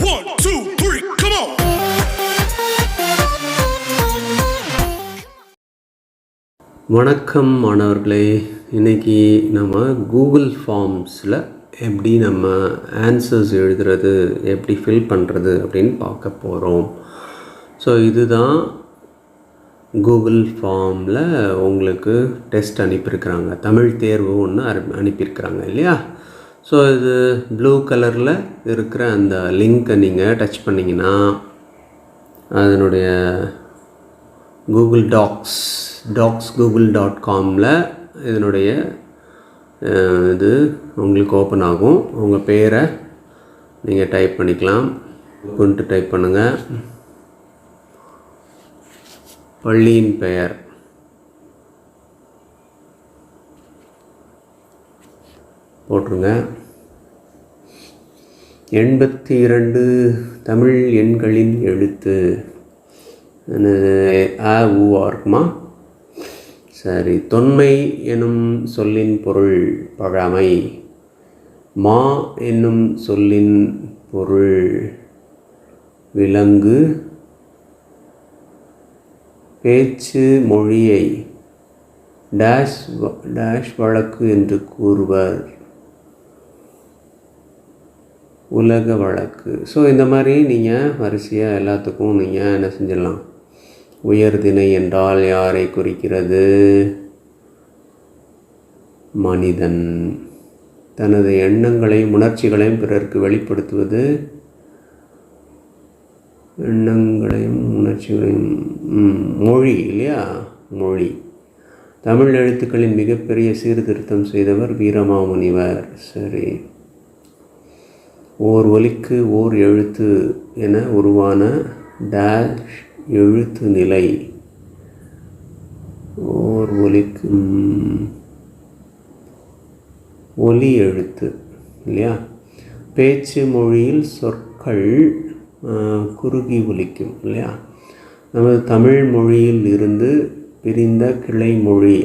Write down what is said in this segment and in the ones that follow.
1, 2, 3, come on. வணக்கம் மாணவர்களே, இன்றைக்கி நம்ம கூகுள் ஃபார்ம்ஸில் எப்படி நம்ம ஆன்சர்ஸ் எழுதுறது, எப்படி ஃபில் பண்ணுறது அப்படின்னு பார்க்க போகிறோம். ஸோ இதுதான் கூகுள் ஃபார்மில் உங்களுக்கு டெஸ்ட் அனுப்பியிருக்கிறாங்க, தமிழ் தேர்வு ஒன்று அனுப்பியிருக்கிறாங்க இல்லையா? ஸோ இது ப்ளூ கலரில் இருக்கிற அந்த லிங்க்கை நீங்கள் டச் பண்ணிங்கன்னா அதனுடைய கூகுள் google.comல இதனுடைய இது உங்களுக்கு ஓப்பன் ஆகும். உங்கள் பேரை நீங்கள் டைப் பண்ணிக்கலாம். டைப் பண்ணுங்கள், பள்ளியின் பெயர் போட்டுருங்க. 82 தமிழ் எண்களின் எழுத்து இருக்குமா? சரி. தொன்மை எனும் சொல்லின் பொருள் பழமை. மா என்னும் சொல்லின் பொருள் விலங்கு. பேச்சு மொழியை டேஷ் வழக்கு என்று கூறுவர். உலக வழக்கு. ஸோ இந்த மாதிரி நீங்கள் வரிசையாக எல்லாத்துக்கும் நீங்கள் என்ன செஞ்சிடலாம். உயர்திணை என்றால் யாரை குறிக்கிறது? மனிதன். தனது எண்ணங்களையும் உணர்ச்சிகளையும் பிறருக்கு வெளிப்படுத்துவது. எண்ணங்களையும் உணர்ச்சிகளையும் மொழி இல்லையா? மொழி. தமிழ் எழுத்துக்களின் மிகப்பெரிய சீர்திருத்தம் செய்தவர் வீரமாமுனிவர். சரி. ஓர் ஒலிக்கு ஓர் எழுத்து என உருவான டேஷ் எழுத்து நிலை. ஓர் ஒலிக்கு ஒலி எழுத்து இல்லையா? பேச்சு மொழியில் சொற்கள் குறுகி ஒலிக்கும் இல்லையா? நமது தமிழ் மொழியில் இருந்து பிரிந்த கிளை மொழி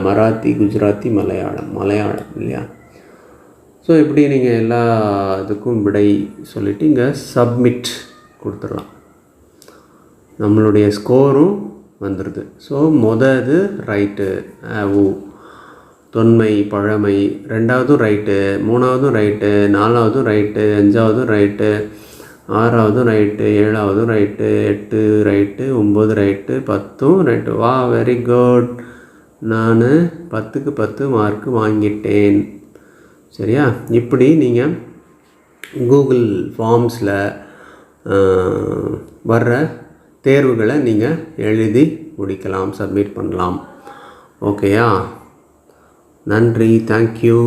மராத்தி, குஜராத்தி, மலையாளம் இல்லையா? ஸோ இப்படி நீங்கள் எல்லா இதுக்கும் விடை சொல்லிவிட்டு இங்கே சப்மிட் கொடுத்துடலாம். நம்மளுடைய ஸ்கோரும் வந்துடுது. ஸோ இது ரைட்டு. தொன்மை பழமை. 2வதும் ரைட்டு, 3வதும் ரைட்டு, 4வதும் ரைட்டு, 5வதும் ரைட்டு, 6வதும் ரைட்டு, 7வதும் ரைட்டு, 8 ரைட்டு, 9 ரைட்டு, 10ம் ரைட்டு. வா, வெரி குட். நான் 10க்கு 10 மார்க்கு வாங்கிட்டேன். சரியா? இப்படி நீங்கள் கூகுள் ஃபார்ம்ஸில் வர்ற தேர்வுகளை நீங்கள் எழுதி முடிக்கலாம், சப்மிட் பண்ணலாம். ஓகேயா? நன்றி, தேங்க்யூ.